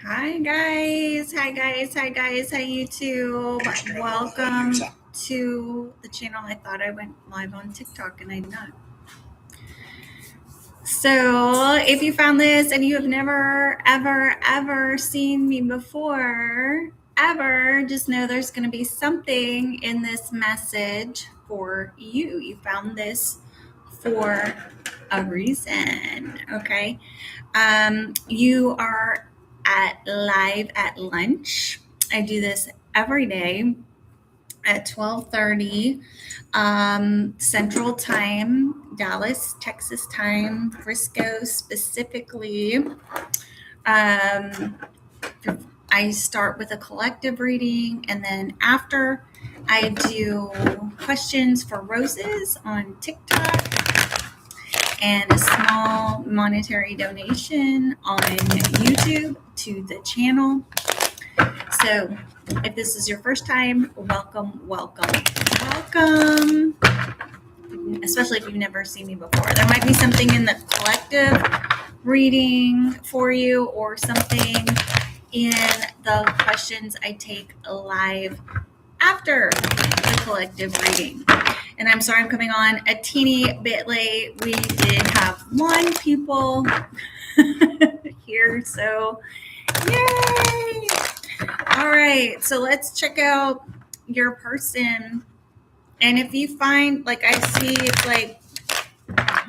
Hi guys, hi guys, hi guys, hi YouTube. Welcome to the channel. I thought I went live on TikTok and I did not. So if you found this and you have never, ever seen me before, ever, just know there's going to be something in this message for you. You found this for a reason, okay? You are live at lunch. I do this every day at 12:30 Central Time, Dallas, Texas time, Frisco specifically. I start with a collective reading, and then after I do questions for roses on TikTok and a small monetary donation on YouTube to the channel. So if this is your first time, welcome. Especially if you've never seen me before. There might be something in the collective reading for you or something in the questions I take live after the collective reading. And I'm sorry I'm coming on a teeny bit late. We did have one pupil here, so yay! All right, so let's check out your person. And if you find, like I see, it's like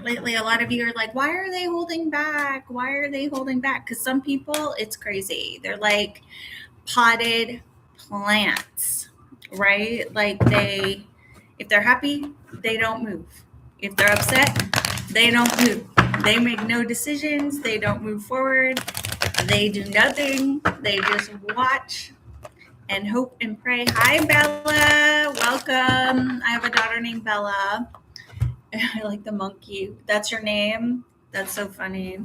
lately a lot of you are like, why are they holding back? Why are they holding back? Because some people, it's crazy. They're like potted plants, right? Like if they're happy, they don't move. If they're upset, they don't move. They make no decisions. They don't move forward. They do nothing. They just watch and hope and pray. Hi, Bella. Welcome. I have a daughter named Bella. I like the monkey. That's your name? That's so funny.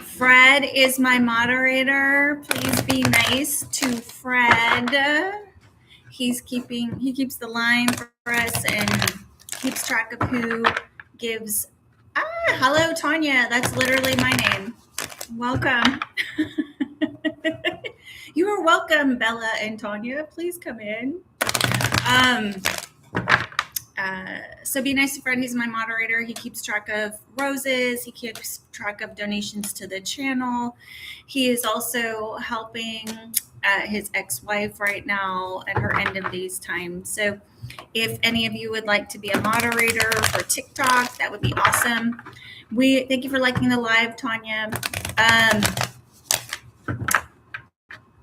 Fred is my moderator. Please be nice to Fred. He keeps the line for us and keeps track of who gives. Hello, Tanya. That's literally my name. Welcome. You are welcome, Bella and Tanya. Please come in. So be nice to Fred. He's my moderator. He keeps track of roses. He keeps track of donations to the channel. He is also helping his ex-wife right now at her end of days time. So if any of you would like to be a moderator for TikTok, that would be awesome. Thank you for liking the live, Tanya.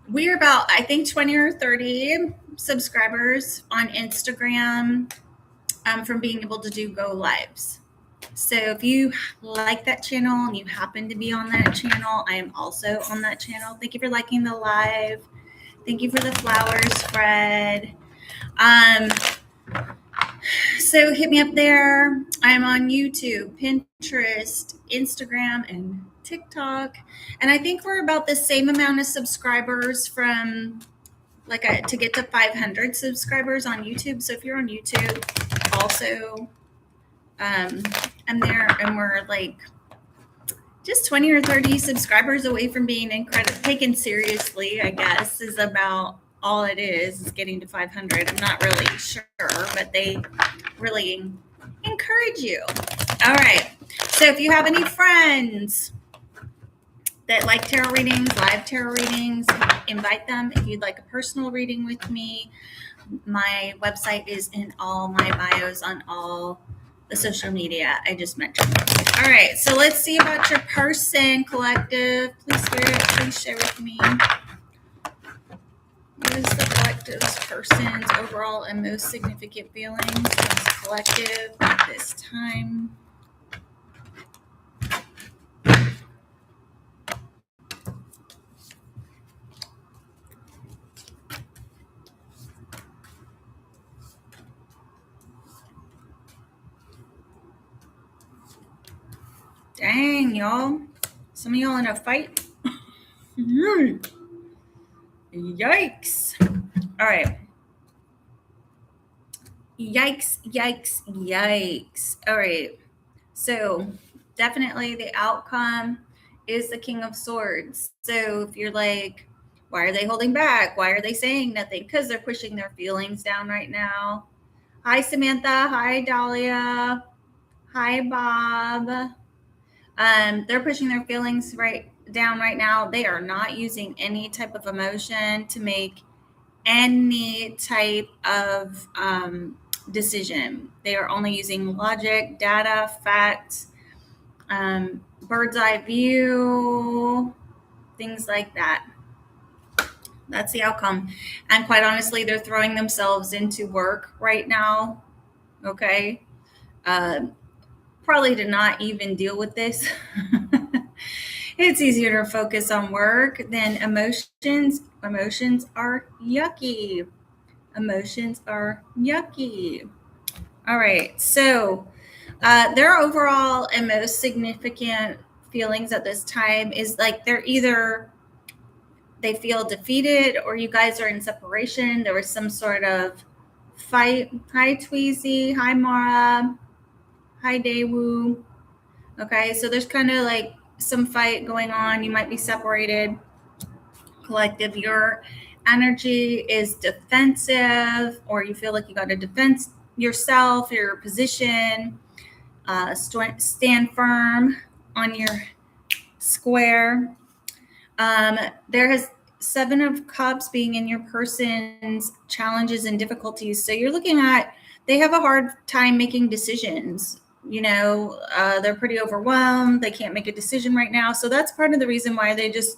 We're about, I think, 20 or 30 subscribers on Instagram from being able to do go lives. So if you like that channel and you happen to be on that channel, I am also on that channel. Thank you for liking the live. Thank you for the flowers, Fred. So hit me up there. I'm on YouTube, Pinterest, Instagram, and TikTok. And I think we're about the same amount of subscribers from to get to 500 subscribers on YouTube. So if you're on YouTube, also, I'm there, and we're like just 20 or 30 subscribers away from being taken seriously, I guess, is about all it is getting to 500. I'm not really sure, but they really encourage you. All right. So if you have any friends that like tarot readings, live tarot readings, invite them. If you'd like a personal reading with me, my website is in all my bios on all the social media I just mentioned. All right, so let's see about your person, collective. Please, Spirit, please share with me. What is the collective's person's overall and most significant feelings towards the collective at this time? Dang, y'all. Some of y'all in a fight? Yikes. All right. Yikes. All right. So definitely the outcome is the King of Swords. So if you're like, why are they holding back? Why are they saying nothing? Because they're pushing their feelings down right now. Hi, Samantha. Hi, Dahlia. Hi, Bob. They're pushing their feelings down right now. They are not using any type of emotion to make any type of decision. They are only using logic, data, facts, bird's eye view, things like that. That's the outcome. And quite honestly, they're throwing themselves into work right now. Okay. Probably to not even deal with this. It's easier to focus on work than emotions. Emotions are yucky. Emotions are yucky. All right. So their overall and most significant feelings at this time is like they're either they feel defeated or you guys are in separation. There was some sort of fight. Hi, Tweezy. Hi, Mara. Hi, Daewoo. Okay, so there's kind of like some fight going on. You might be separated. Collective, your energy is defensive, or you feel like you got to defend yourself, your position. Stand firm on your square. There has 7 of Cups being in your person's challenges and difficulties. So you're looking at, they have a hard time making decisions. You know, they're pretty overwhelmed. They can't make a decision right now. So that's part of the reason why they just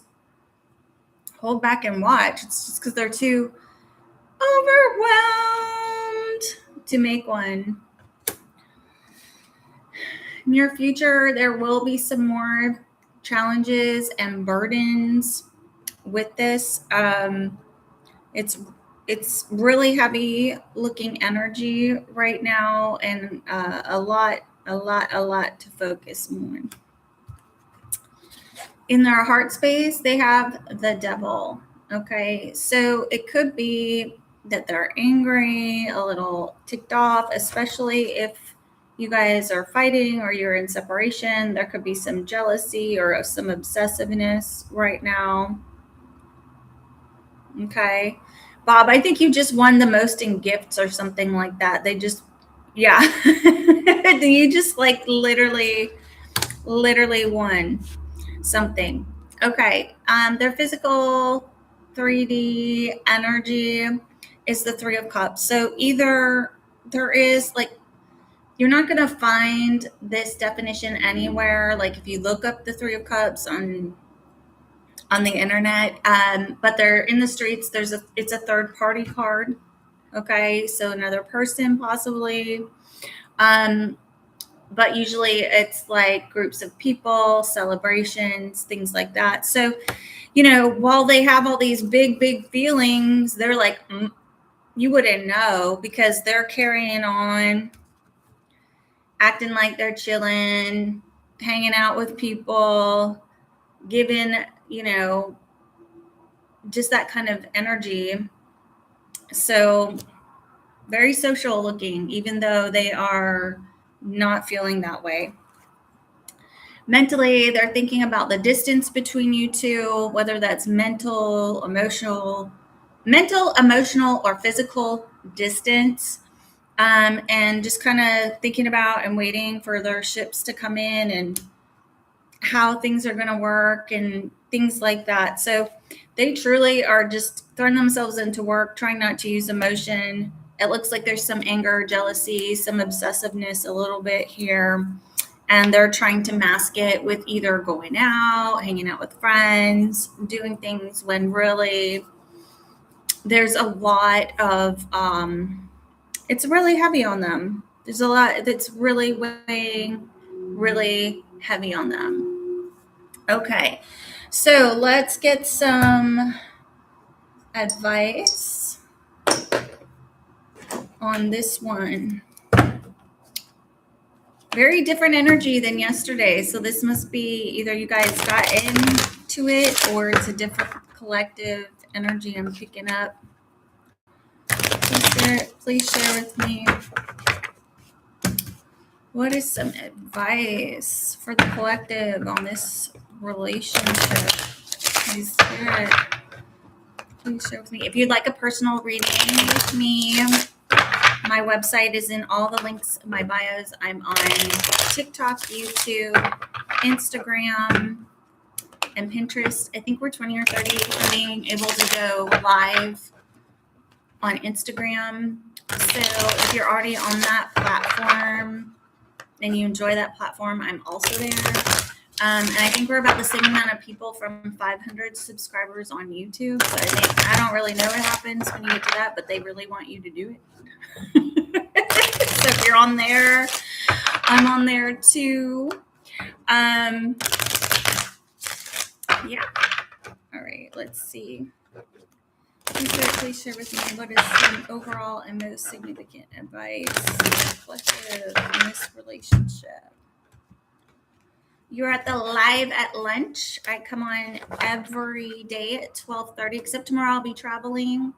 hold back and watch. It's just because they're too overwhelmed to make one. In your future, there will be some more challenges and burdens with this. It's really heavy looking energy right now, and a lot to focus on. In their heart space, they have the Devil. Okay, so it could be that they're angry, a little ticked off, especially if you guys are fighting or you're in separation. There could be some jealousy or some obsessiveness right now. Okay. Bob, I think you just won the most in gifts or something like that. They just, yeah. You just like literally won something. Okay. Their physical 3D energy is the 3 of Cups. So either there is like, you're not going to find this definition anywhere. Like if you look up the 3 of Cups on the internet, but they're in the streets. It's a third party card. Okay. So another person possibly, but usually it's like groups of people, celebrations, things like that. So, you know, while they have all these big feelings, they're like, you wouldn't know because they're carrying on, acting like they're chilling, hanging out with people, giving, you know, just that kind of energy. So very social looking, even though they are not feeling that way. Mentally, they're thinking about the distance between you two, whether that's mental, emotional, or physical distance. And just kind of thinking about and waiting for their ships to come in and how things are going to work and things like that. So they truly are just throwing themselves into work, trying not to use emotion. It looks like there's some anger, jealousy, some obsessiveness a little bit here. And they're trying to mask it with either going out, hanging out with friends, doing things when really there's a lot of, it's really heavy on them. There's a lot that's really weighing really heavy on them. Okay, so let's get some advice on this one. Very different energy than yesterday. So this must be either you guys got into it or it's a different collective energy I'm picking up. Please share with me. What is some advice for the collective on this relationship. Please, Spirit, please share with me. If you'd like a personal reading with me, my website is in all the links in my bios. I'm on TikTok, YouTube, Instagram, and Pinterest. I think we're 20 or 30 from being able to go live on Instagram. So if you're already on that platform and you enjoy that platform, I'm also there. And I think we're about the same amount of people from 500 subscribers on YouTube. So I don't really know what happens when you get to that, but they really want you to do it. So if you're on there, I'm on there too. Yeah. All right, let's see. Please share with me what is some overall and most significant advice reflective in this relationship. You're at the live at lunch. I come on every day at 12:30, except tomorrow I'll be traveling.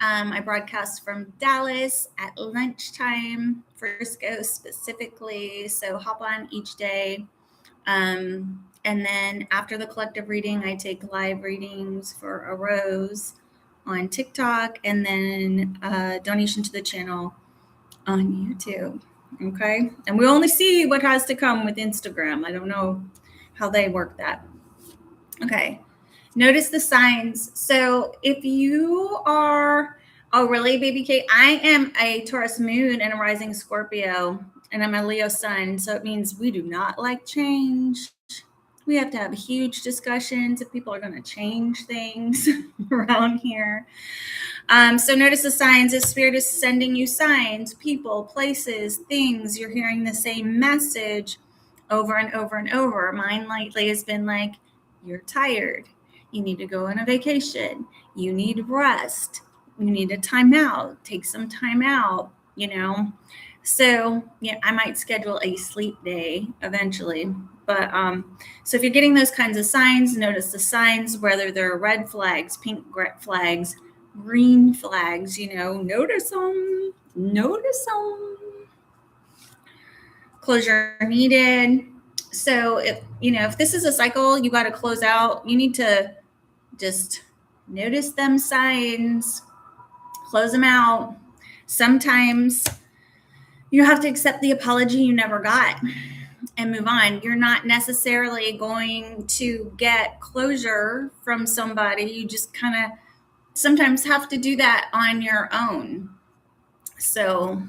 I broadcast from Dallas at lunchtime, Frisco specifically. So hop on each day. And then after the collective reading, I take live readings for a rose on TikTok, and then donation to the channel on YouTube. Okay. And we only see what has to come with Instagram. I don't know how they work that. Okay. Notice the signs. So if you are, oh, really, baby Kate? I am a Taurus moon and a rising Scorpio, and I'm a Leo sun. So it means we do not like change. We have to have huge discussions if people are going to change things around here. So notice the signs. If Spirit is sending you signs, people, places, things, you're hearing the same message over and over and over. Mine lately has been like, you're tired. You need to go on a vacation. You need rest. You need a time out. Take some time out, So yeah, I might schedule a sleep day eventually. But so if you're getting those kinds of signs, notice the signs, whether they're red flags, pink flags, green flags, notice them. Closure needed. So if this is a cycle you got to close out, you need to just notice them signs, close them out. Sometimes you have to accept the apology you never got and move on. You're not necessarily going to get closure from somebody. You just kind of sometimes have to do that on your own. So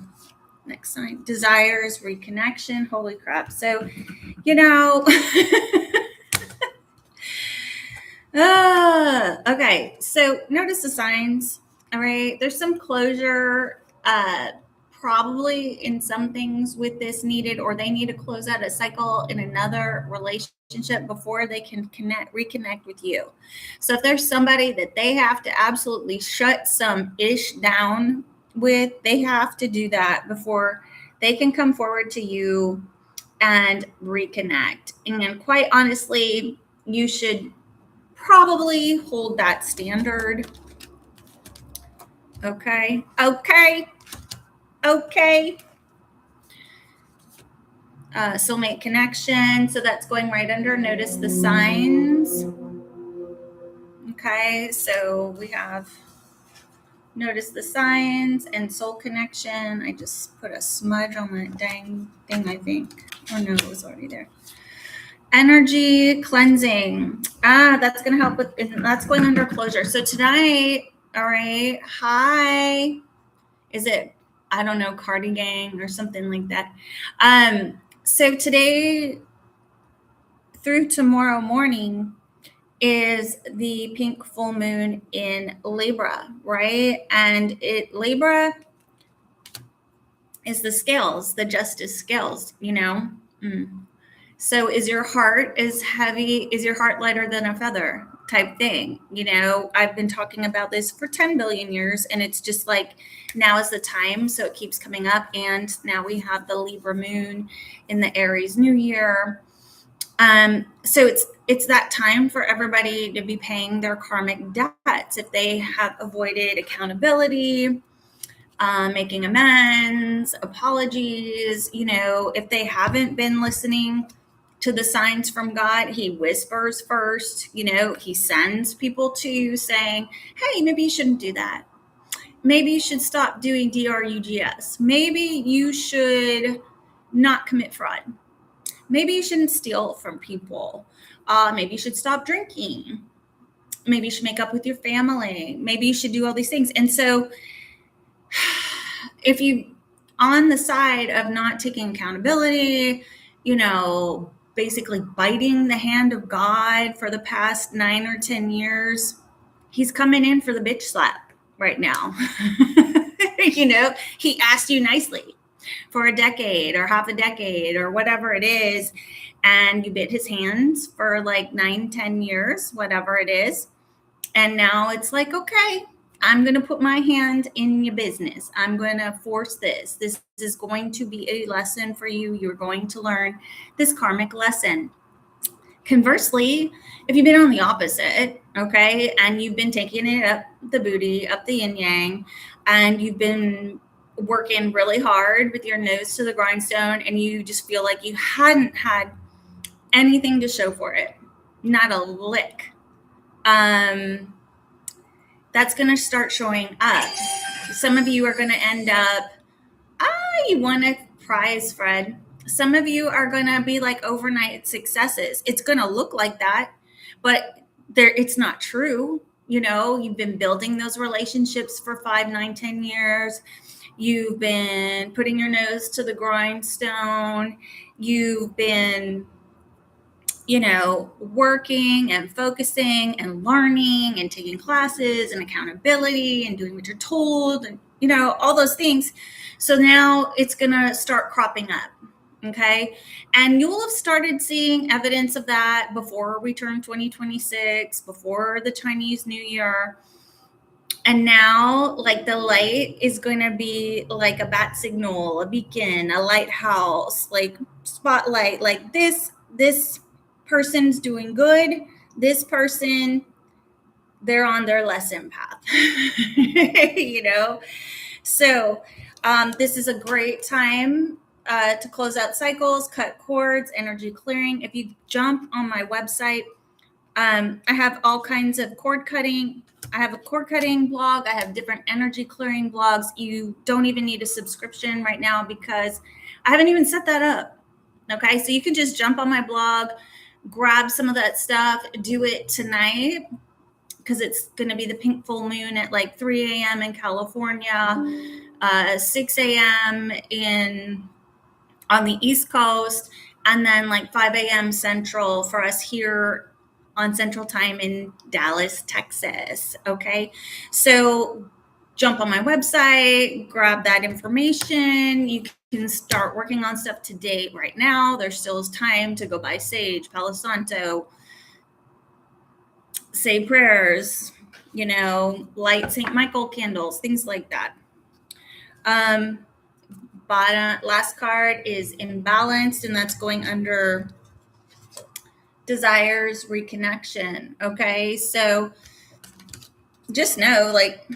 next sign, desires, reconnection. Holy crap. So, okay. So notice the signs. All right. There's some closure, probably in some things with this needed, or they need to close out a cycle in another relationship before they can reconnect with you. So if there's somebody that they have to absolutely shut some ish down with, they have to do that before they can come forward to you and reconnect. And quite honestly, you should probably hold that standard. Okay. Soulmate connection. So that's going right under. Notice the signs. Okay. So we have notice the signs and soul connection. I just put a smudge on that dang thing, I think. Oh no, it was already there. Energy cleansing. That's going to help with, that's going under closure. So tonight, all right. Hi. Is it, I don't know, Cardi Gang or something like that. So today through tomorrow morning is the pink full moon in Libra, right? And Libra is the scales, the justice scales, So is your heart as heavy? Is your heart lighter than a feather type thing? I've been talking about this for 10 billion years, and it's just like, now is the time. So it keeps coming up. And now we have the Libra moon in the Aries New Year. So it's that time for everybody to be paying their karmic debts. If they have avoided accountability, making amends, apologies, if they haven't been listening to the signs from God. He whispers first, he sends people to you saying, hey, maybe you shouldn't do that. Maybe you should stop doing DRUGS. Maybe you should not commit fraud. Maybe you shouldn't steal from people. Maybe you should stop drinking. Maybe you should make up with your family. Maybe you should do all these things. And so if you on the side of not taking accountability, basically biting the hand of God for the past 9 or 10 years, he's coming in for the bitch slap right now. He asked you nicely for a decade or half a decade or whatever it is, and you bit his hands for like 9, 10 years, whatever it is. And now it's like, okay, I'm going to put my hand in your business. I'm going to force this. This is going to be a lesson for you. You're going to learn this karmic lesson. Conversely, if you've been on the opposite, okay, and you've been taking it up the booty, up the yin yang, and you've been working really hard with your nose to the grindstone, and you just feel like you hadn't had anything to show for it, not a lick, that's going to start showing up. Some of you are going to end up, you won a prize, Fred. Some of you are going to be like overnight successes. It's going to look like that, but it's not true. You've been building those relationships for 5, 9, 10 years. You've been putting your nose to the grindstone. You've been working and focusing and learning and taking classes and accountability and doing what you're told and, all those things. So now it's going to start cropping up. Okay. And you will have started seeing evidence of that before we turn 2026, before the Chinese New Year. And now, like, the light is going to be like a bat signal, a beacon, a lighthouse, like spotlight, like this person's doing good. This person, they're on their lesson path, So this is a great time to close out cycles, cut cords, energy clearing. If you jump on my website, I have all kinds of cord cutting. I have a cord cutting blog. I have different energy clearing blogs. You don't even need a subscription right now because I haven't even set that up. Okay, so you can just jump on my blog, grab some of that stuff, do it tonight because it's going to be the pink full moon at like 3 a.m. in California, 6 a.m. on the East Coast, and then like 5 a.m. Central for us here on Central Time in Dallas, Texas. Okay, so jump on my website, grab that information. You can start working on stuff today right now. There still is time to go buy sage, Palo Santo, say prayers, light St. Michael candles, things like that. Bottom last card is imbalanced, and that's going under desires, reconnection. Okay, so just know, like,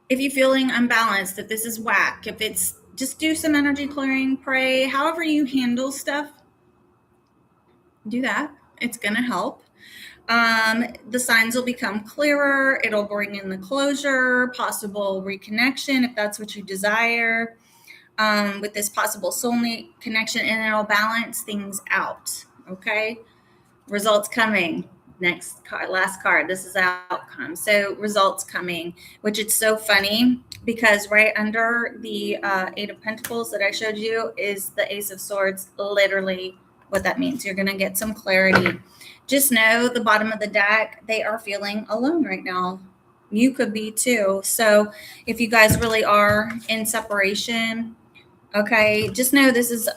if you're feeling unbalanced, if this is whack, if it's just do some energy clearing, pray, however you handle stuff, do that. It's going to help. The signs will become clearer. It'll bring in the closure, possible reconnection, if that's what you desire, with this possible soulmate connection, and it'll balance things out. Okay. Results coming. Next card, last card. This is outcome. So results coming, which it's so funny because right under the 8 of Pentacles that I showed you is the Ace of Swords. Literally what that means. You're going to get some clarity. Just know the bottom of the deck, they are feeling alone right now. You could be too. So if you guys really are in separation, okay, just know this is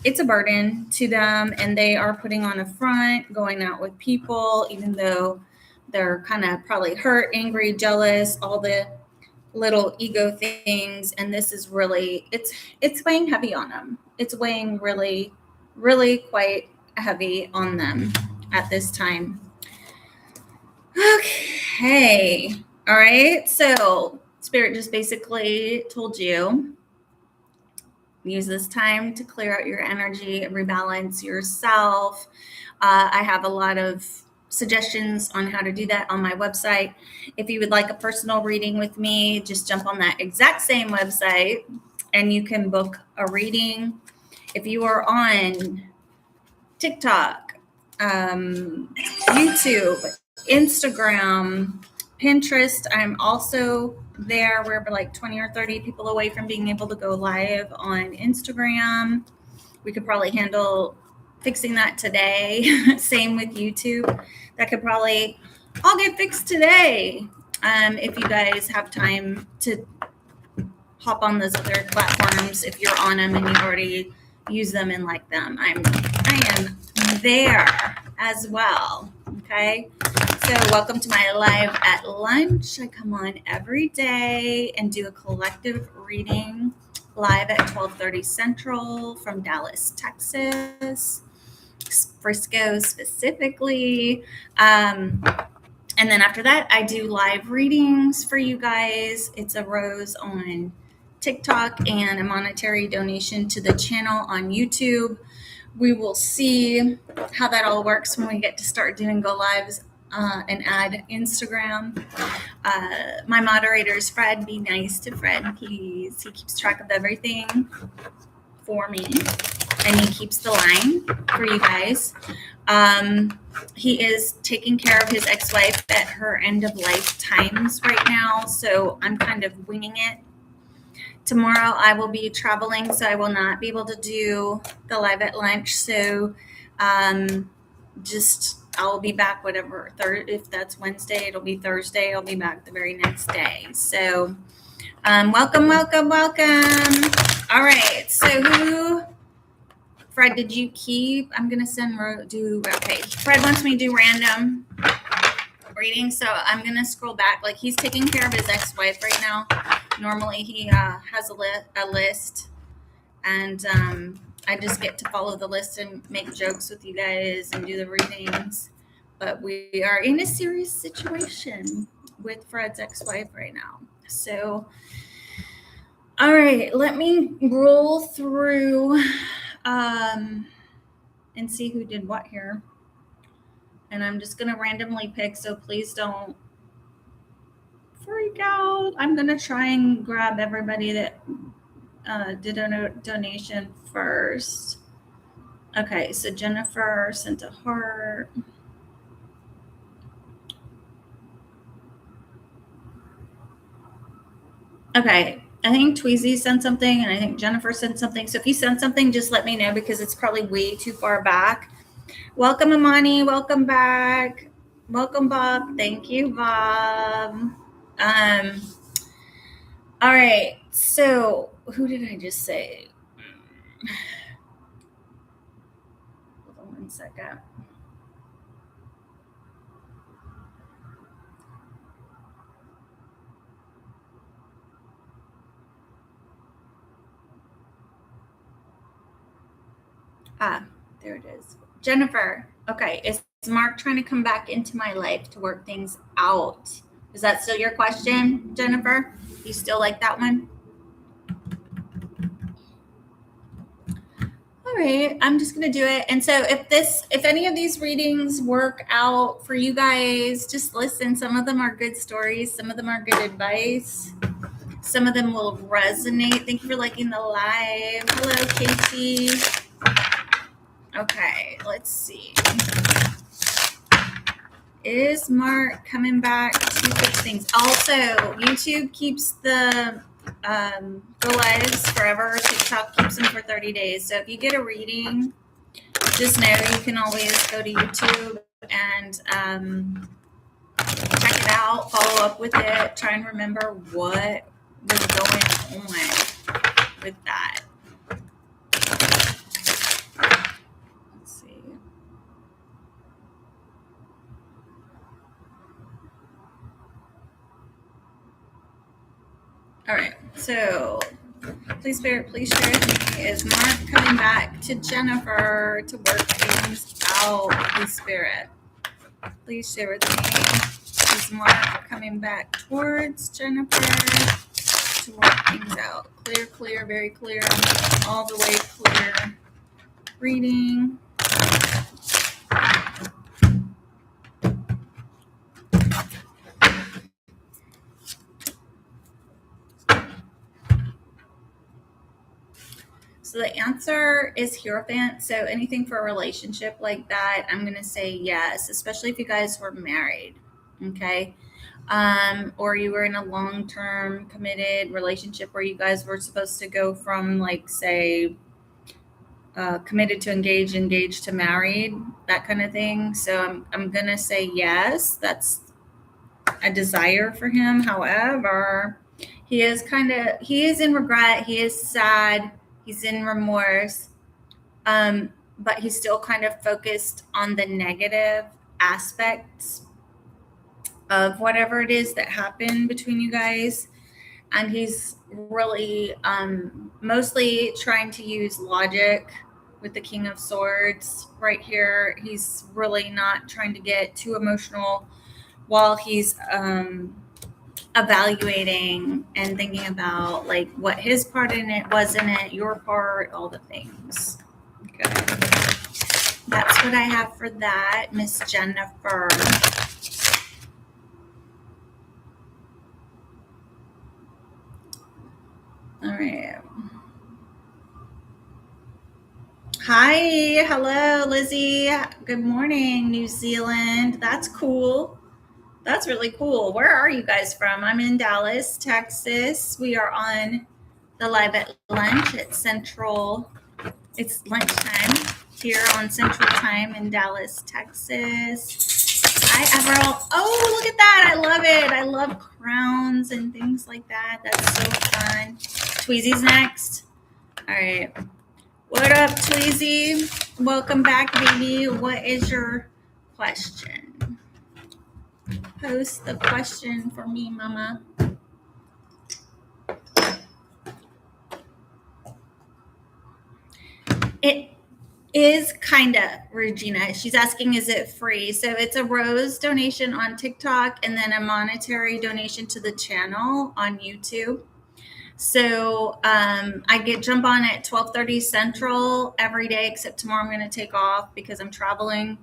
it's a burden to them, and they are putting on a front, going out with people, even though they're kind of probably hurt, angry, jealous, all the little ego things. And this is really, it's weighing heavy on them. It's weighing really, really quite heavy on them at this time. Okay. All right. So Spirit just basically told you use this time to clear out your energy, rebalance yourself. I have a lot of suggestions on how to do that on my website. If you would like a personal reading with me, just jump on that exact same website and you can book a reading. If you are on TikTok, YouTube, Instagram, Pinterest, I'm also there. We're like 20 or 30 people away from being able to go live on Instagram. We could probably handle fixing that today. Same with YouTube. That could probably all get fixed today. If you guys have time to hop on those other platforms, if you're on them and you already use them and like them, I am there as well. Okay. So welcome to my live at lunch. I come on every day and do a collective reading live at 12:30 Central from Dallas, Texas, Frisco specifically. And then after that, I do live readings for you guys. It's a rose on TikTok and a monetary donation to the channel on YouTube. We will see how that all works when we get to start doing go lives and add Instagram. My moderator is Fred. Be nice to Fred, please. He keeps track of everything for me, and he keeps the line for you guys. He is taking care of his ex-wife at her end of life times right now, so I'm kind of winging it. Tomorrow I will be traveling, so I will not be able to do the live at lunch. So I'll be back whatever, if that's Wednesday, it'll be Thursday. I'll be back the very next day. So welcome. All right. So Fred, did you keep? I'm going to okay. Fred wants me to do random reading. So I'm going to scroll back. Like, he's taking care of his ex-wife right now. Normally he has a list, and I just get to follow the list and make jokes with you guys and do the readings. But we are in a serious situation with Fred's ex-wife right now. So, all right, let me roll through and see who did what here. And I'm just going to randomly pick, so please don't freak out. I'm going to try and grab everybody that did a donation first. Okay, so Jennifer sent a heart. Okay, I think Tweezy sent something, and I think Jennifer sent something. So if you sent something, just let me know, because it's probably way too far back. Welcome, Amani. Welcome back. Welcome, Bob. Thank you, Bob. All right, so who did I just say? Hold on 1 second. There it is. Jennifer. Okay, is Mark trying to come back into my life to work things out? Is that still your question, Jennifer? You still like that one? All right, I'm just going to do it. And so if any of these readings work out for you guys, just listen. Some of them are good stories. Some of them are good advice. Some of them will resonate. Thank you for liking the live. Hello, Casey. Okay, let's see. Is Mark coming back to fix things? Also, YouTube keeps the go lives forever. TikTok keeps them for 30 days. So if you get a reading, just know you can always go to YouTube and check it out, follow up with it, try and remember what was going on with that. Let's see. All right, so please share with me. Is Mark coming back to Jennifer to work things out? Please Spirit, please share with me. Is Mark coming back towards Jennifer to work things out. Clear, clear, very clear, all the way clear reading. So the answer is Hierophant. So anything for a relationship like that, I'm going to say yes, especially if you guys were married, okay? Or you were in a long-term committed relationship where you guys were supposed to go from, like, say, committed to engaged, engaged to married, that kind of thing. So I'm going to say yes, that's a desire for him. However, he is in regret, he is sad, he's in remorse, but he's still kind of focused on the negative aspects of whatever it is that happened between you guys. And he's really mostly trying to use logic with the King of Swords right here. He's really not trying to get too emotional while he's evaluating and thinking about, like, what his part in it was in it, your part, all the things. Okay. That's what I have for that, Miss Jennifer. All right. Hi. Hello, Lizzie. Good morning, New Zealand. That's cool. That's really cool. Where are you guys from? I'm in Dallas, Texas. We are on the live at lunch at Central. It's lunchtime here on Central Time in Dallas, Texas. Hi, Everell. Oh, look at that. I love it. I love crowns and things like that. That's so fun. Tweezy's next. All right. What up, Tweezy? Welcome back, baby. What is your question? Post the question for me, mama. It is kind of, Regina. She's asking, is it free? So it's a rose donation on TikTok and then a monetary donation to the channel on YouTube. So I jump on at 12:30 Central every day, except tomorrow I'm going to take off because I'm traveling.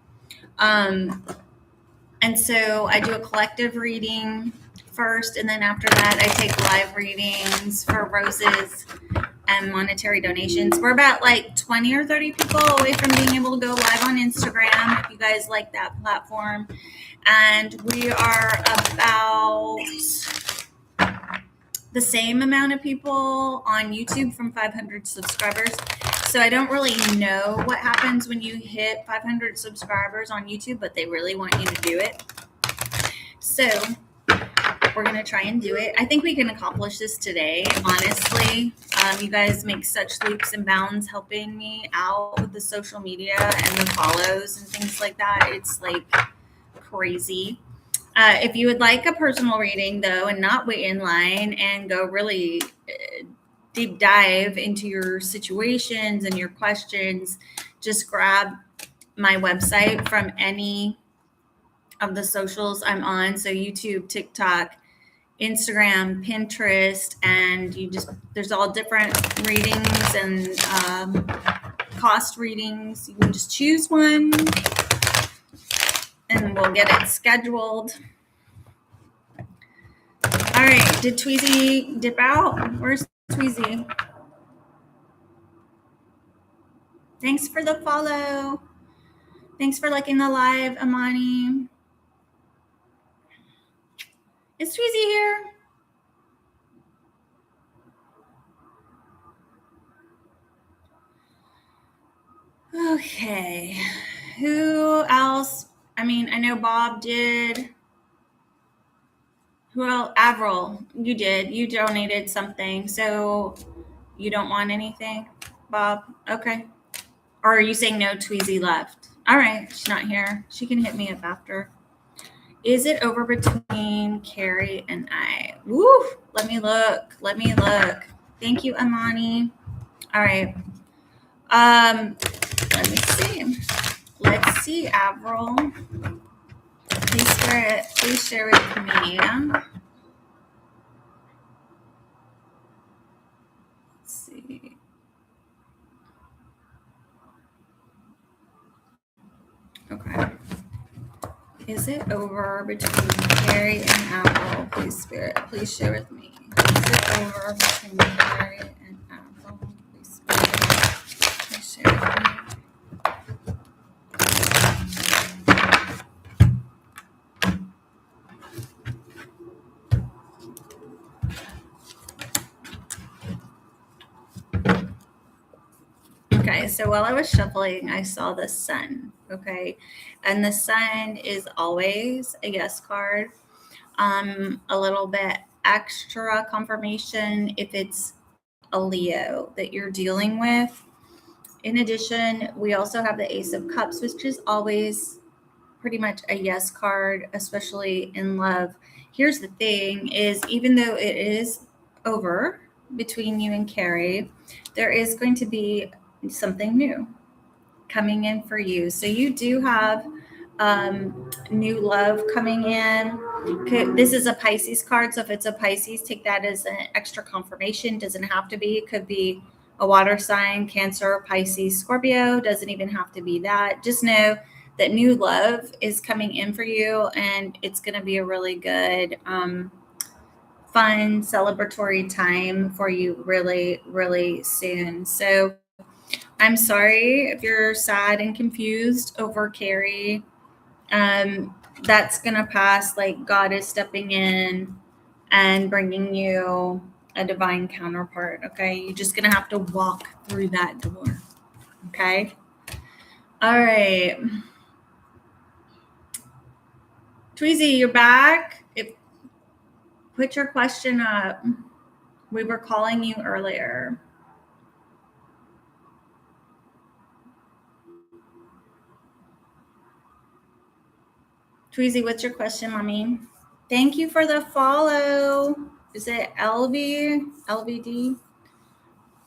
And so I do a collective reading first, and then after that I take live readings for roses and monetary donations. We're about like 20 or 30 people away from being able to go live on Instagram if you guys like that platform. And we are about the same amount of people on YouTube from 500 subscribers. So I don't really know what happens when you hit 500 subscribers on YouTube, but they really want you to do it. So we're going to try and do it. I think we can accomplish this today, honestly. You guys make such leaps and bounds helping me out with the social media and the follows and things like that. It's like crazy. If you would like a personal reading, though, and not wait in line and go really deep dive into your situations and your questions, just grab my website from any of the socials I'm on. So YouTube, TikTok, Instagram, Pinterest, and there's all different readings and cost readings. You can just choose one and we'll get it scheduled. All right, did Tweezy dip out? Where's Tweezy? Thanks for the follow. Thanks for liking the live, Amani. Is Tweezy here? Okay. Who else? I mean, I know Bob did. Who else? Avril, you did. You donated something. So you don't want anything, Bob? Okay. Or are you saying no, Tweezy left? All right. She's not here. She can hit me up after. Is it over between Carrie and I? Woo! Let me look. Thank you, Amani. All right. Let me see. Let's see, Avril. Please share it with me. Okay. Is it over between Carrie and Apple? Please, Spirit, please share with me. Is it over between Carrie and Apple? Please, Spirit, please share with me. Okay, so while I was shuffling, I saw the sun. Okay, and the sun is always a yes card. A little bit extra confirmation if it's a Leo that you're dealing with. In addition, we also have the Ace of Cups, which is always pretty much a yes card, especially in love. Here's the thing is, even though it is over between you and Carrie, there is going to be something new coming in for you. So you do have new love coming in. This is a Pisces card. So if it's a Pisces, take that as an extra confirmation. Doesn't have to be. It could be a water sign, Cancer, Pisces, Scorpio. Doesn't even have to be that. Just know that new love is coming in for you, and it's going to be a really good, fun, celebratory time for you really, really soon. So I'm sorry if you're sad and confused over Carrie. That's going to pass. Like, God is stepping in and bringing you a divine counterpart. Okay. You're just going to have to walk through that door. Okay. All right. Tweezy, you're back. Put your question up. We were calling you earlier. Tweezy, what's your question, mommy? Thank you for the follow. Is it LVD?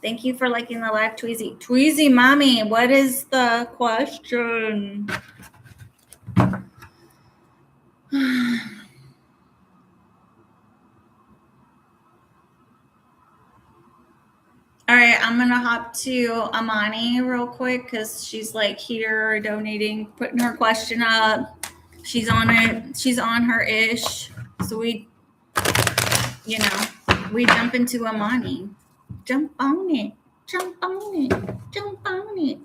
Thank you for liking the live, Tweezy. Tweezy, mommy, what is the question? All right, I'm going to hop to Amani real quick because she's like here donating, putting her question up. She's on it. She's on her ish. So we jump into Amani. Jump on it. Jump on it. Jump on it.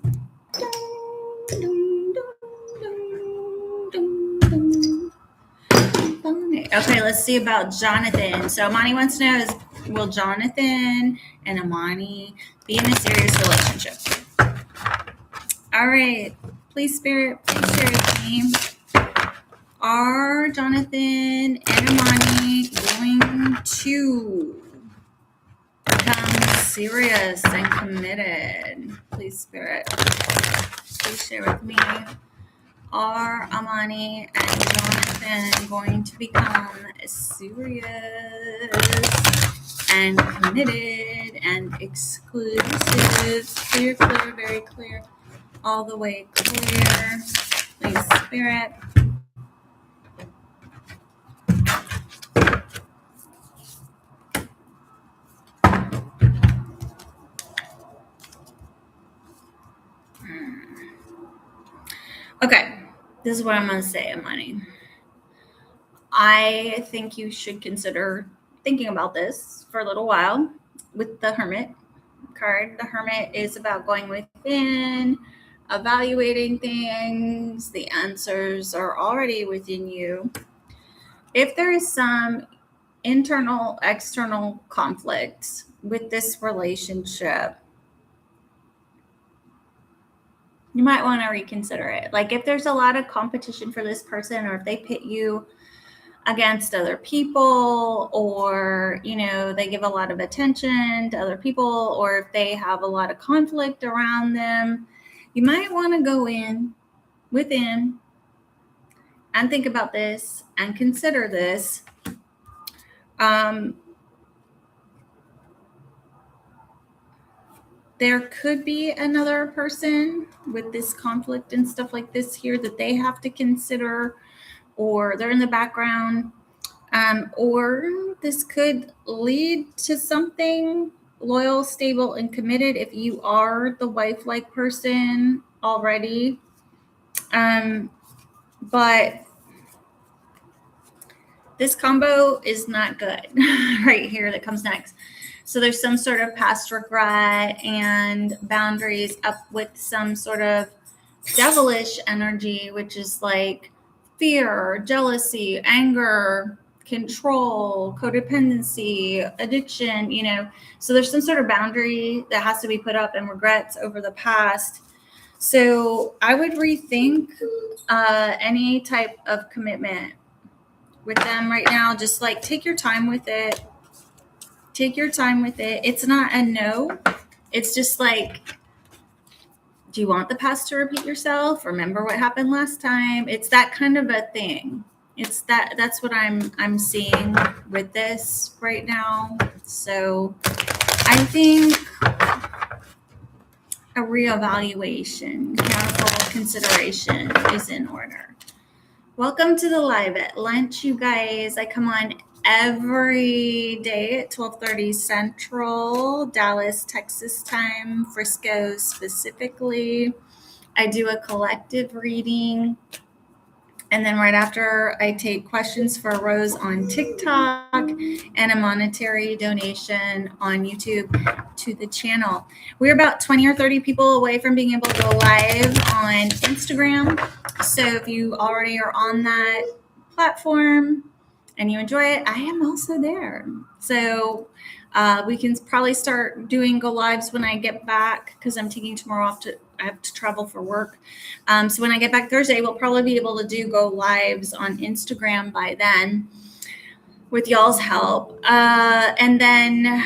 Okay, let's see about Jonathan. So Amani wants to know will Jonathan and Amani be in a serious relationship? All right. Please, Spirit, please share with me. Are Jonathan and Amani going to become serious and committed? Please, Spirit, please share with me. Are Amani and Jonathan going to become serious and committed and exclusive? Clear, clear, very clear, all the way clear. Please, Spirit. Okay, this is what I'm going to say, Amani. I think you should consider thinking about this for a little while with the Hermit card. The Hermit is about going within, evaluating things. The answers are already within you. If there is some internal, external conflict with this relationship, you might want to reconsider it. Like if there's a lot of competition for this person, or if they pit you against other people, or, they give a lot of attention to other people, or if they have a lot of conflict around them, you might want to go within and think about this and consider this. There could be another person with this conflict and stuff like this here that they have to consider, or they're in the background, or this could lead to something loyal, stable, and committed if you are the wife-like person already. But this combo is not good right here that comes next. So there's some sort of past regret and boundaries up with some sort of devilish energy, which is like fear, jealousy, anger, control, codependency, addiction, So there's some sort of boundary that has to be put up and regrets over the past. So I would rethink any type of commitment with them right now. Just like take your time with it. Take your time with it. It's not a no. It's just like, do you want the past to repeat yourself? Remember what happened last time? It's that kind of a thing. That's what I'm seeing with this right now. So I think a reevaluation, careful consideration is in order. Welcome to the live at lunch, you guys. I come on every day at 12:30 Central, Dallas, Texas time, Frisco specifically. I do a collective reading. And then right after, I take questions for Rose on TikTok and a monetary donation on YouTube to the channel. We're about 20 or 30 people away from being able to go live on Instagram. So if you already are on that platform and you enjoy it, I am also there. So we can probably start doing go lives when I get back, because I'm taking tomorrow off. I have to travel for work. So when I get back Thursday, we'll probably be able to do go lives on Instagram by then with y'all's help. And then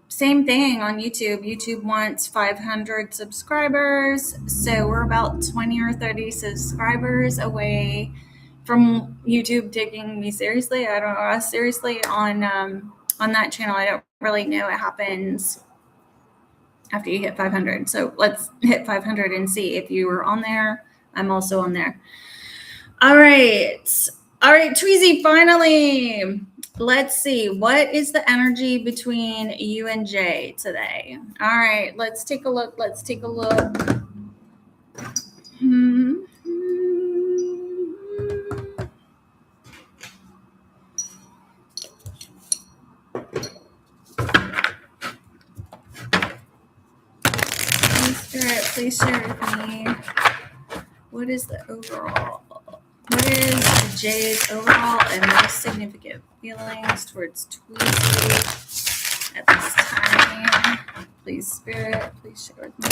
same thing on YouTube. YouTube wants 500 subscribers. So we're about 20 or 30 subscribers away from YouTube taking me seriously. I don't know, us seriously on that channel. I don't really know. It happens after you hit 500. So let's hit 500 and see. If you were on there, I'm also on there. All right, Tweezy, finally. Let's see. What is the energy between you and Jay today? All right, let's take a look. Please share with me. What is the overall? What is Jay's overall and most significant feelings towards Tweezy at this time? Please, Spirit, please share with me.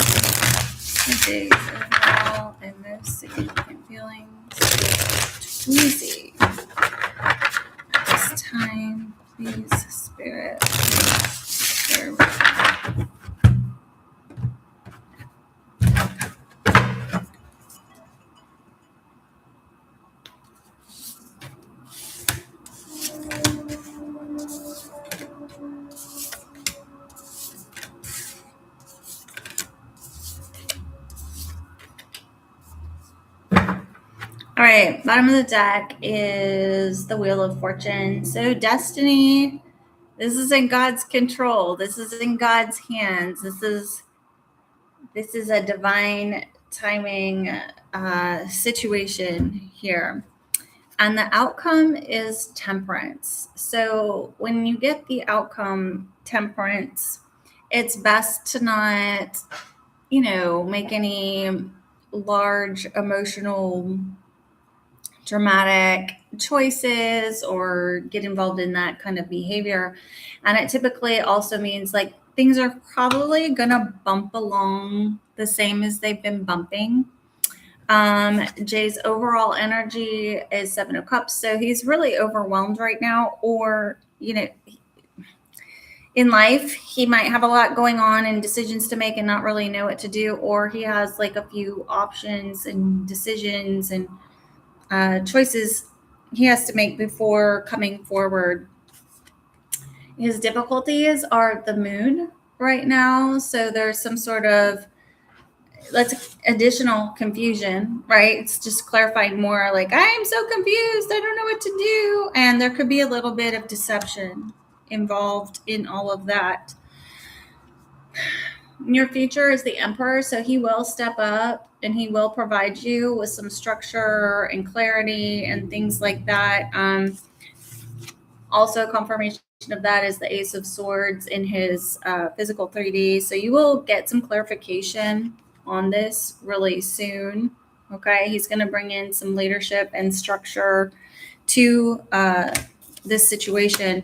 Jay's overall and most significant feelings towards Tweezy at this time. Please, Spirit, please share with me. All right, bottom of the deck is the Wheel of Fortune. So destiny, this is in God's control. This is in God's hands. This is a divine timing situation here. And the outcome is temperance. So when you get the outcome temperance, it's best to not, make any large emotional dramatic choices or get involved in that kind of behavior. And it typically also means like things are probably gonna bump along the same as they've been bumping. Jay's overall energy is 7 of Cups, so he's really overwhelmed right now, or in life he might have a lot going on and decisions to make and not really know what to do, or he has like a few options and decisions and choices he has to make before coming forward. His difficulties are the moon right now, so there's some sort of additional confusion, right? It's just clarifying more like, I'm so confused, I don't know what to do. And there could be a little bit of deception involved in all of that. Your future is the Emperor, so he will step up and he will provide you with some structure and clarity and things like that. Also, confirmation of that is the Ace of Swords in his physical 3D. So you will get some clarification on this really soon. Okay, he's going to bring in some leadership and structure to this situation.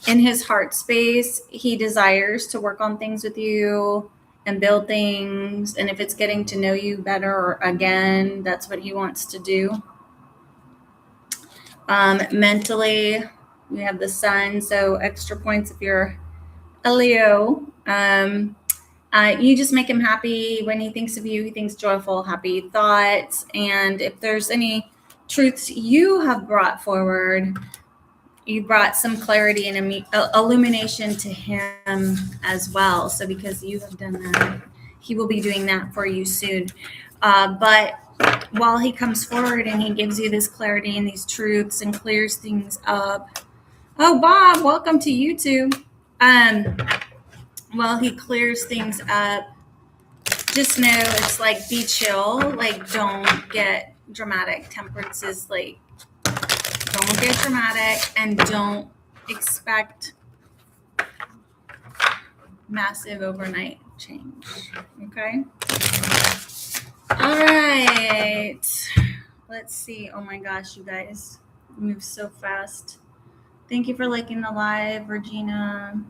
In his heart space, he desires to work on things with you and build things. And if it's getting to know you better again, that's what he wants to do. Mentally, we have the Sun, so extra points if you're a Leo. You just make him happy. When he thinks of you, he thinks joyful, happy thoughts. And if there's any truths you have brought forward, you brought some clarity and illumination to him as well. So because you have done that, he will be doing that for you soon. But while he comes forward and he gives you this clarity and these truths and clears things up. Oh, Bob, welcome to YouTube. While he clears things up, just know it's like be chill. Like don't get dramatic. Temperance is like don't get dramatic and don't expect massive overnight change. Okay? All right. Let's see. Oh my gosh, you guys move so fast. Thank you for liking the live, Regina.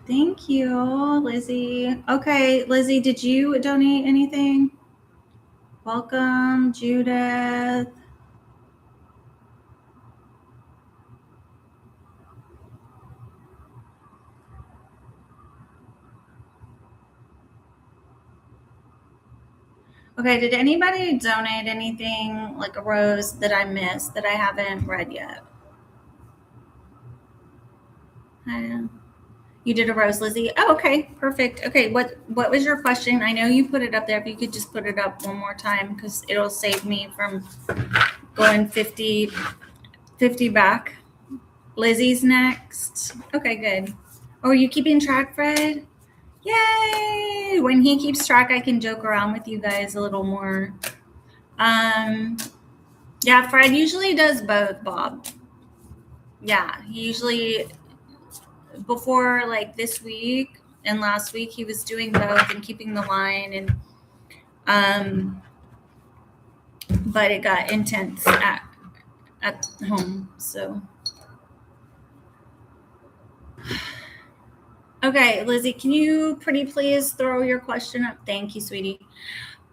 Thank you, Lizzie. Okay, Lizzie, did you donate anything? Welcome, Judith. Okay, did anybody donate anything like a rose that I missed that I haven't read yet? You did a rose, Lizzie. Oh, okay, perfect. Okay, what was your question? I know you put it up there. If you could just put it up one more time because it'll save me from going 50 back. Lizzie's next. Okay, good. Oh, are you keeping track, Fred? Yay! When he keeps track, I can joke around with you guys a little more. Yeah, Fred usually does both, Bob. Yeah, he usually, before like this week and last week, he was doing both and keeping the line and but it got intense at home, so. Okay, Lizzie, can you pretty please throw your question up? Thank you, sweetie.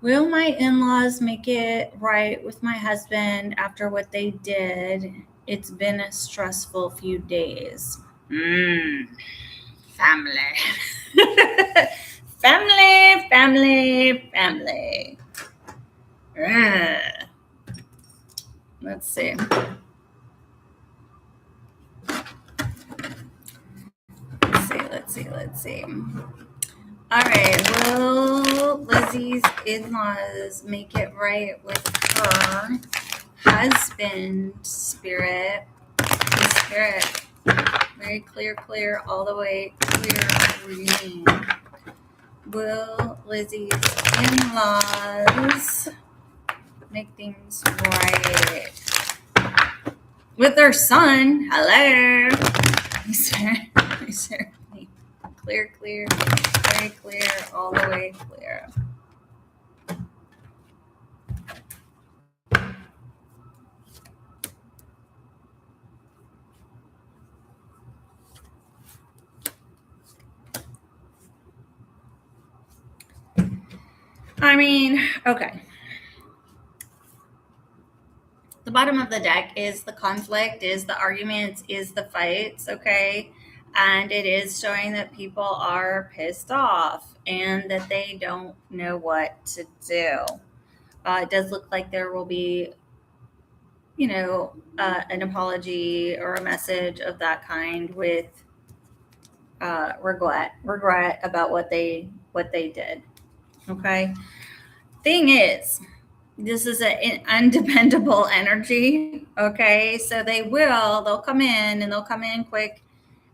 Will my in-laws make it right with my husband after what they did? It's been a stressful few days. Family. Family. Let's see. Let's see. All right, will Lizzie's in-laws make it right with her husband, Spirit? Spirit. Very clear, all the way clear reading. Will Lizzie's in-laws make things right with their son? Hello. Certainly. Clear, very clear, all the way clear. I mean, okay. The bottom of the deck is the conflict, is the arguments, is the fights, okay? And it is showing that people are pissed off and that they don't know what to do. It does look like there will be, an apology or a message of that kind with regret about what they did. Okay. Thing is, This is an undependable energy. Okay. So they'll come in and they'll come in quick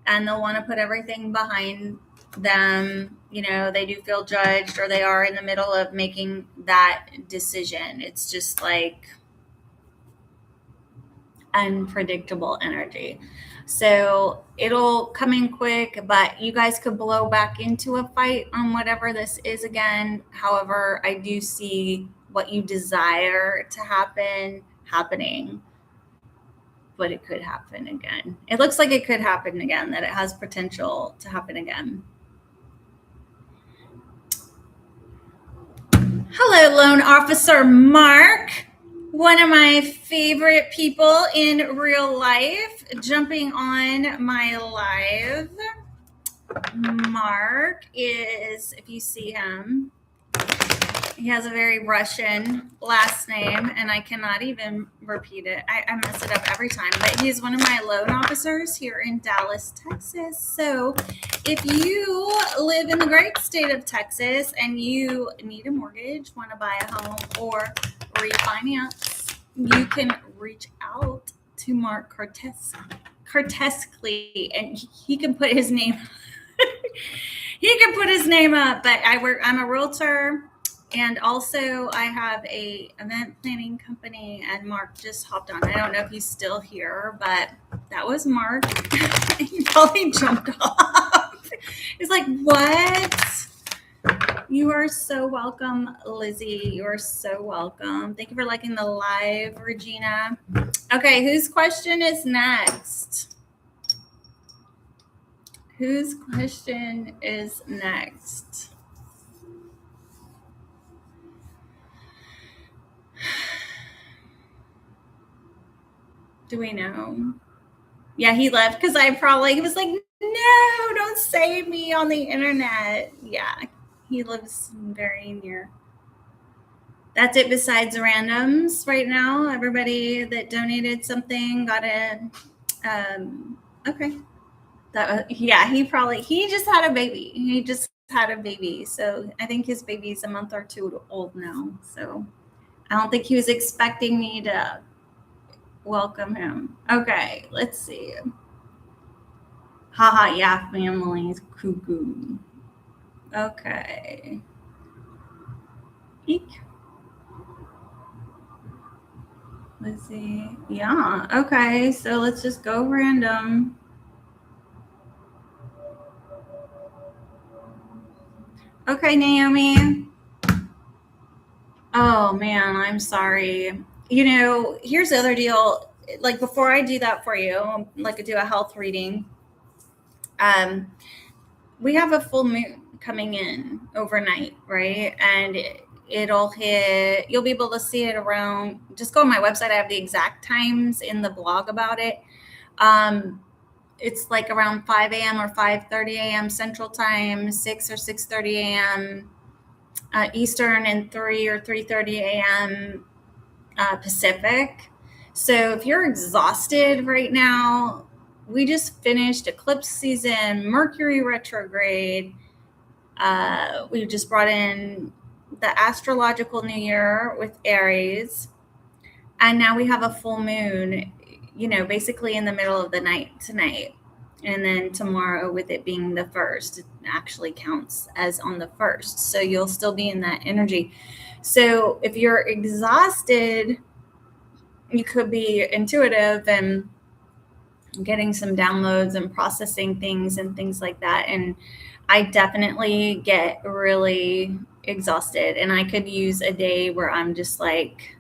and they'll want to put everything behind them. You know, they do feel judged or they are in the middle of making that decision. It's just like unpredictable energy. So it'll come in quick, but you guys could blow back into a fight on whatever this is again. However, I do see what you desire to happen happening, but it could happen again. It looks like it could happen again, that it has potential to happen again. Hello, Loan Officer Mark. One of my favorite people in real life, jumping on my live. Mark is, if you see him, he has a very Russian last name, and I cannot even repeat it. I mess it up every time, but he's one of my loan officers here in Dallas, Texas. So if you live in the great state of Texas and you need a mortgage, want to buy a home, or refinance, you can reach out to Mark Cortescly, and he can put his name he can put his name up. But I'm a realtor, and also I have a event planning company, and Mark just hopped on. I don't know if he's still here, but that was Mark. He probably jumped off. He's like, what? You are so welcome, Lizzie. You are so welcome. Thank you for liking the live, Regina. Okay, whose question is next? Whose question is next? Do we know? Yeah, he left because he was like, no, don't save me on the internet. Yeah, he lives very near. That's it besides randoms right now. Everybody that donated something got it. Okay. He just had a baby. He just had a baby. So I think his baby's a month or two old now. So I don't think he was expecting me to welcome him. Okay, let's see. Haha, yeah, family's cuckoo. Okay. Eek. Let's see. Yeah, okay, so let's just go random. Okay, Naomi. Oh man, I'm sorry. You know, here's the other deal. Like before I do that for you, like I do a health reading, we have a full moon coming in overnight, right? And it'll hit, you'll be able to see it around, just go on my website. I have the exact times in the blog about it. It's like around 5 a.m. or 5:30 a.m. Central Time, 6 or 6:30 a.m. Eastern, and 3 or 3:30 a.m. Pacific. So if you're exhausted right now, we just finished eclipse season, Mercury retrograde. We just brought in the astrological new year with Aries. And now we have a full moon, you know, basically in the middle of the night tonight. And then tomorrow, with it being the 1st, it actually counts as on the 1st. So you'll still be in that energy. So if you're exhausted, you could be intuitive and getting some downloads and processing things and things like that. And I definitely get really exhausted, and I could use a day where I'm just like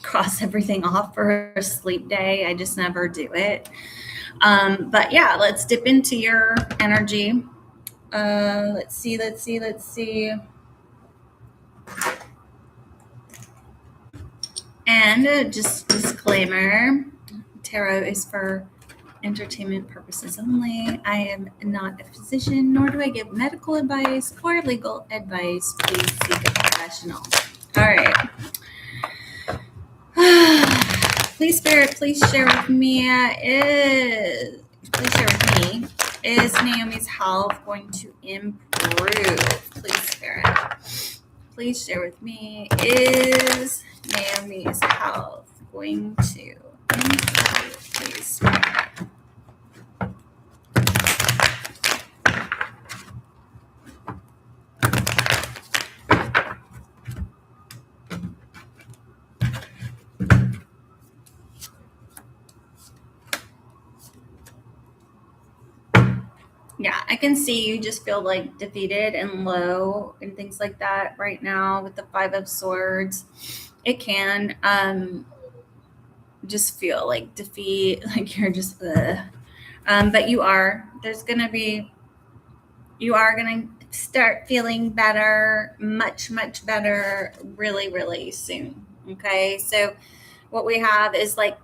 cross everything off for a sleep day. I just never do it. But yeah, let's dip into your energy. Let's see. And just disclaimer, tarot is for entertainment purposes only. I am not a physician, nor do I give medical advice or legal advice. Please seek a professional. All right. Please, Spirit, please share with me. Is Naomi's health going to improve? Please, Spirit. please share with me. Is Naomi's health going to improve? Please. Yeah, I can see you just feel like defeated and low and things like that right now with the Five of Swords. It can just feel like defeat, like you're just but you are gonna start feeling better, much better, really soon. Okay, so what we have is like,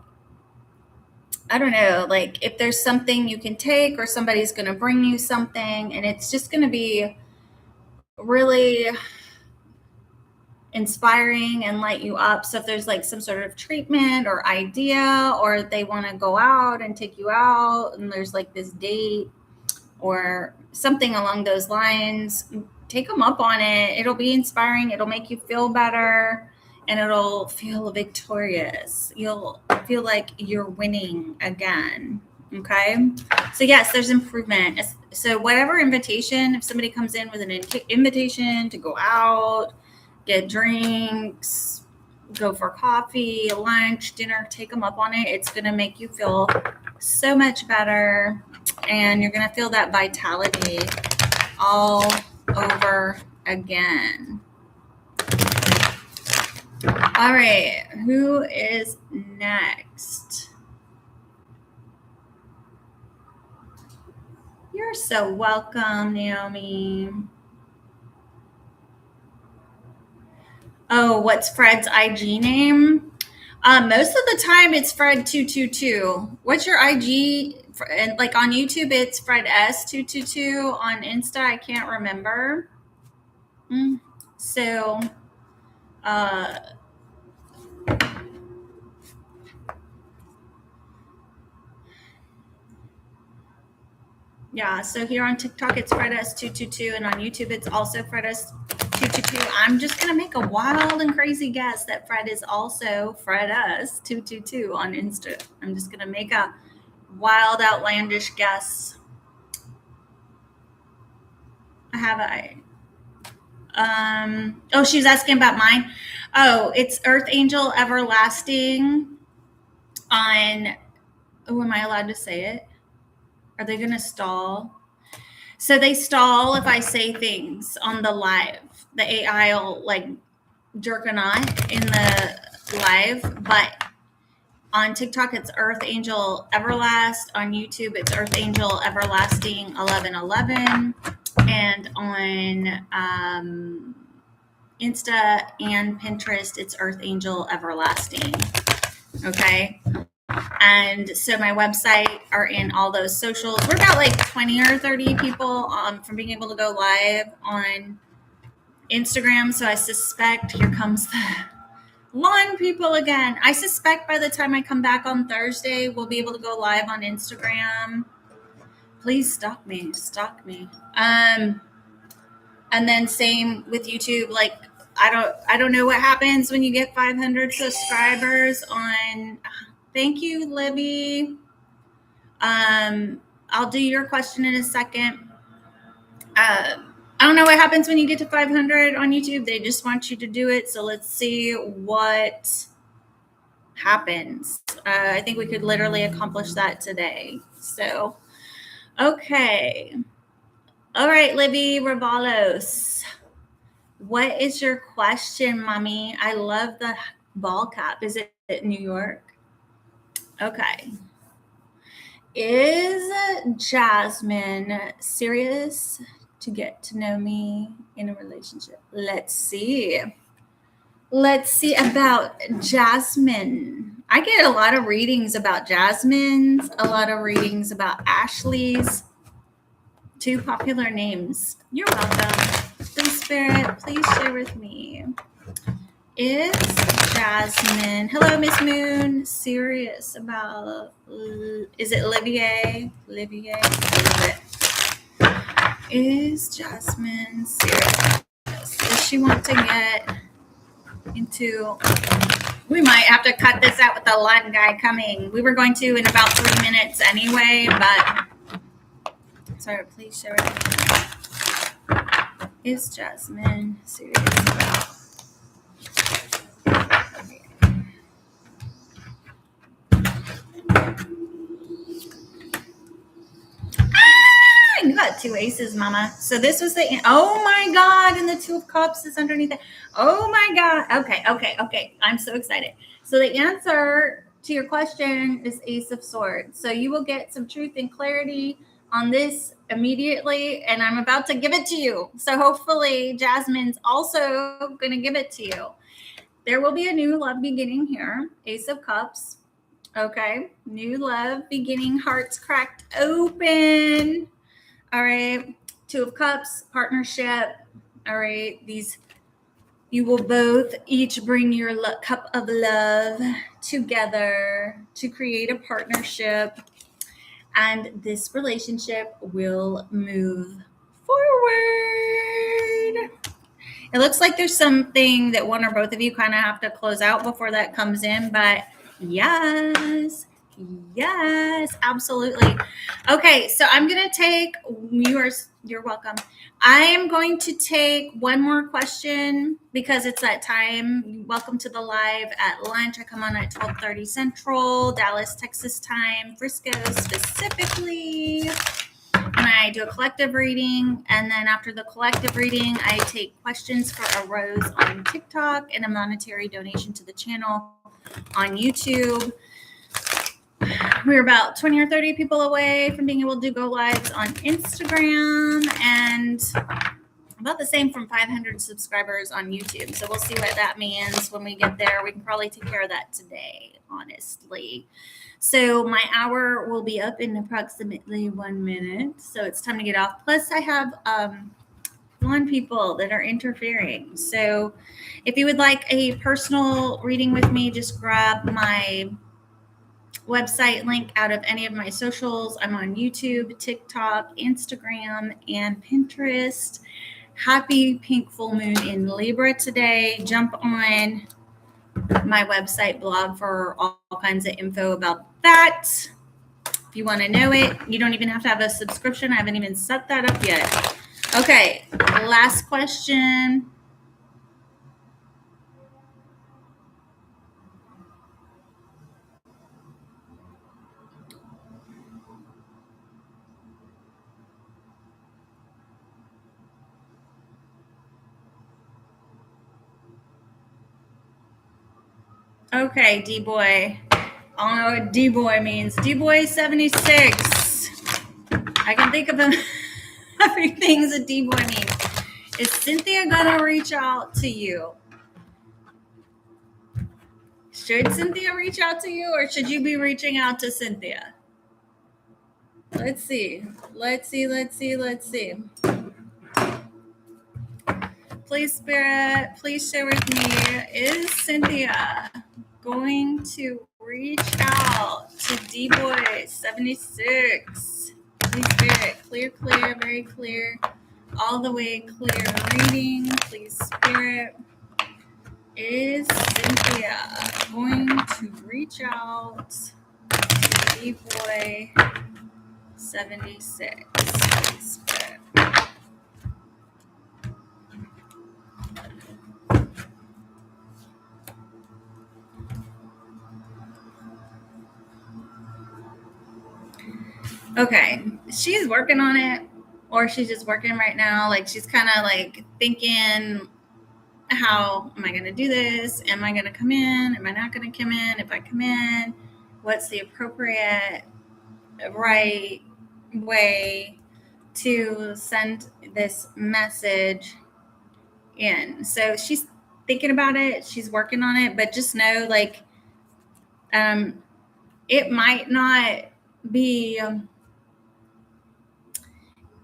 I don't know, like if there's something you can take or somebody's going to bring you something and it's just going to be really inspiring and light you up. So if there's like some sort of treatment or idea, or they want to go out and take you out and there's like this date or something along those lines, take them up on it. It'll be inspiring. It'll make you feel better. And it'll feel victorious. You'll feel like you're winning again. Okay. So yes, there's improvement. So whatever invitation, if somebody comes in with an invitation to go out, get drinks, go for coffee, lunch, dinner, take them up on it. It's going to make you feel so much better. And you're going to feel that vitality all over again. All right, who is next? You're so welcome, Naomi. Oh, what's Fred's IG name? Most of the time it's Fred222. What's your IG? And like on YouTube, it's Fred S222. On Insta, I can't remember. So, yeah, so here on TikTok, it's Fred S222, and on YouTube, it's also Fred S222. I'm just going to make a wild and crazy guess that Fred is also Fred S222 on Insta. I'm just going to make a wild, outlandish guess. Oh, she was asking about mine. Oh, it's Earth Angel Everlasting on, am I allowed to say it? Are they going to stall? So they stall if I say things on the live. The AI will like jerk a knot in the live, but on TikTok, it's Earth Angel Everlast. On YouTube, it's Earth Angel Everlasting 1111. And on Insta and Pinterest, it's Earth Angel Everlasting. Okay. And so my website are in all those socials. We're about like 20 or 30 people from being able to go live on Instagram. So I suspect here comes the lawn people again. I suspect by the time I come back on Thursday, we'll be able to go live on Instagram. Please stalk me. And then same with YouTube. Like I don't know what happens when you get 500 subscribers on. Thank you, Libby. I'll do your question in a second. I don't know what happens when you get to 500 on YouTube. They just want you to do it. So let's see what happens. I think we could literally accomplish that today. So, okay. All right, Libby Ravalos. What is your question, Mommy? I love the ball cap. Is it New York? Okay. Is Jasmine serious to get to know me in a relationship? Let's see. Let's see about Jasmine. I get a lot of readings about Jasmine's, a lot of readings about Ashley's. Two popular names. You're welcome. Please, Spirit, please share with me. Is Jasmine, hello, Miss Moon, serious about, is it Olivier? Is Jasmine serious this? Does she want to get into... We might have to cut this out with the Latin guy coming. We were going to in about 3 minutes anyway, but... Sorry, please share it. Is Jasmine serious? You got 2 aces, mama. So this was the... Oh my God. And the 2 of cups is underneath it. Oh my God. Okay. I'm so excited. So the answer to your question is Ace of Swords. So you will get some truth and clarity on this immediately. And I'm about to give it to you. So hopefully Jasmine's also going to give it to you. There will be a new love beginning here. Ace of Cups. Okay. New love beginning. Hearts cracked open. All right, 2 of Cups, partnership. All right, you will both each bring your cup of love together to create a partnership, and this relationship will move forward. It looks like there's something that one or both of you kind of have to close out before that comes in, but yes, absolutely. Okay, so I'm going to take yours. You're welcome. I am going to take one more question because it's that time. Welcome to the live at lunch. I come on at 12:30 Central, Dallas, Texas time, Frisco specifically. And I do a collective reading. And then after the collective reading, I take questions for a rose on TikTok and a monetary donation to the channel on YouTube. We're about 20 or 30 people away from being able to go lives on Instagram and about the same from 500 subscribers on YouTube. So we'll see what that means when we get there. We can probably take care of that today, honestly. So my hour will be up in approximately 1 minute. So it's time to get off. Plus I have one people that are interfering. So if you would like a personal reading with me, just grab my website link out of any of my socials. I'm on YouTube, TikTok, Instagram, and Pinterest. Happy pink full moon in Libra today. Jump on my website blog for all kinds of info about that. If you want to know it, you don't even have to have a subscription. I haven't even set that up yet. Okay, last question. Okay, D-Boy. I don't know what D-Boy means. D-Boy 76. I can think of every things a D-Boy means. Is Cynthia gonna reach out to you? Should Cynthia reach out to you, or should you be reaching out to Cynthia? Let's see. Please, Spirit, please share with me. Is Cynthia going to reach out to D-Boy 76? Please, Spirit, clear, very clear, all the way clear reading. Please, Spirit. Is Cynthia going to reach out to D-Boy 76? Please, Spirit. Okay, she's working on it, or she's just working right now. Like she's kind of like thinking, how am I going to do this? Am I going to come in? Am I not going to come in? If I come in, what's the appropriate right way to send this message in? So she's thinking about it. She's working on it, but just know like it might not be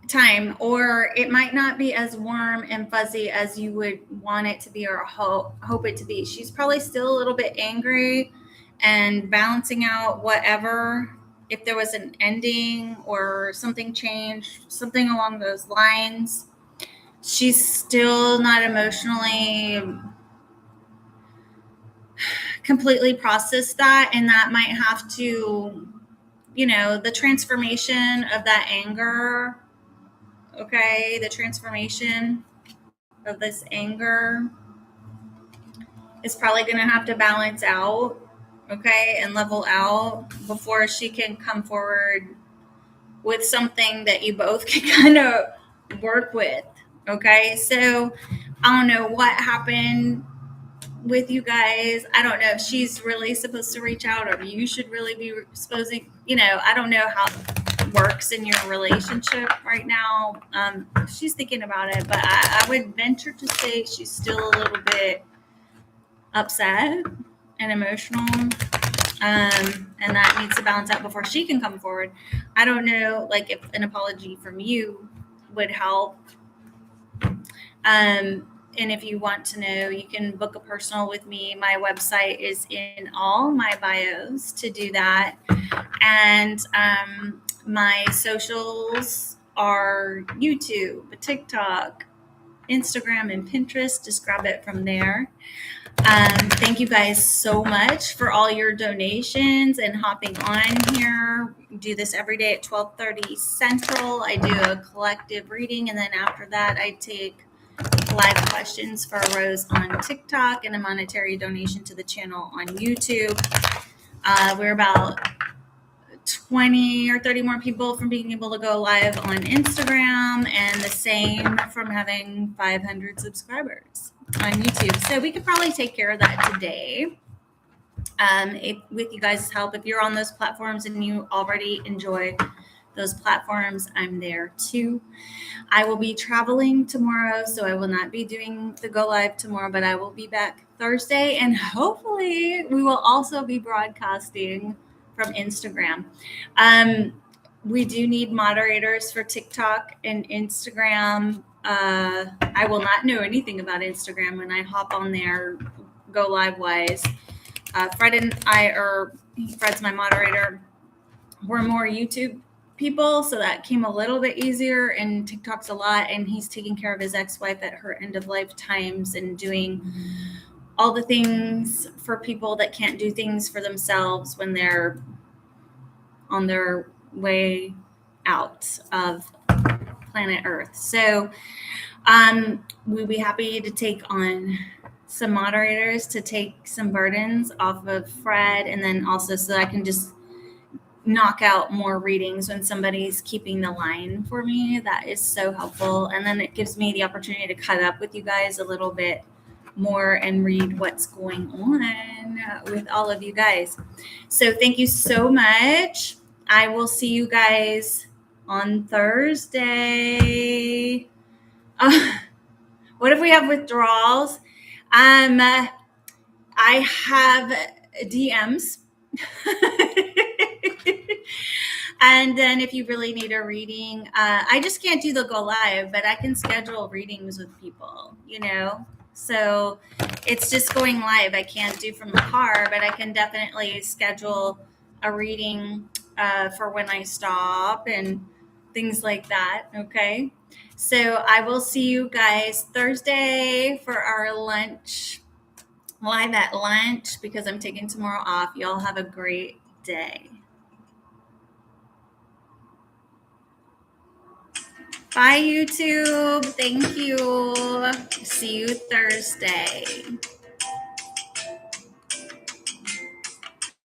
time, or it might not be as warm and fuzzy as you would want it to be or hope it to be. She's probably still a little bit angry and balancing out whatever, if there was an ending or something changed, something along those lines. she's still not emotionally completely processed that, and that might have to, the transformation of that anger, okay, the transformation of this anger is probably going to have to balance out, okay, and level out before she can come forward with something that you both can kind of work with, okay? So I don't know what happened with you guys. I don't know if she's really supposed to reach out or you should really be supposing, I don't know how it works in your relationship right now. She's thinking about it, but I would venture to say she's still a little bit upset and emotional. And that needs to balance out before she can come forward. I don't know, like, if an apology from you would help. And if you want to know, you can book a personal with me. My website is in all my bios to do that. And my socials are YouTube, TikTok, Instagram, and Pinterest. Just grab it from there. Thank you guys so much for all your donations and hopping on here. We do this every day at 12:30 Central. I do a collective reading, and then after that, I take live questions for Rose on TikTok and a monetary donation to the channel on YouTube. We're about 20 or 30 more people from being able to go live on Instagram, and the same from having 500 subscribers on YouTube. So we could probably take care of that today. With you guys' help, if you're on those platforms and you already enjoy those platforms, I'm there too. I will be traveling tomorrow, so I will not be doing the go live tomorrow, but I will be back Thursday, and hopefully we will also be broadcasting from Instagram. We do need moderators for TikTok and Instagram. I will not know anything about Instagram when I hop on there, go live wise. Fred and I Fred's my moderator. We're more YouTube people, so that came a little bit easier, and TikTok's a lot, and he's taking care of his ex-wife at her end of life times and doing all the things for people that can't do things for themselves when they're on their way out of planet Earth. So we'd be happy to take on some moderators to take some burdens off of Fred, and then also so that I can just knock out more readings when somebody's keeping the line for me. That is so helpful. And then it gives me the opportunity to cut up with you guys a little bit more and read what's going on with all of you guys. So thank you so much. I will see you guys on Thursday. What if we have withdrawals? I have DMs. And then if you really need a reading, I just can't do the go live, but I can schedule readings with people, So it's just going live. I can't do from the car, but I can definitely schedule a reading for when I stop and things like that. Okay. So I will see you guys Thursday for our lunch, live at lunch, because I'm taking tomorrow off. Y'all have a great day. Bye, YouTube. Thank you. See you Thursday.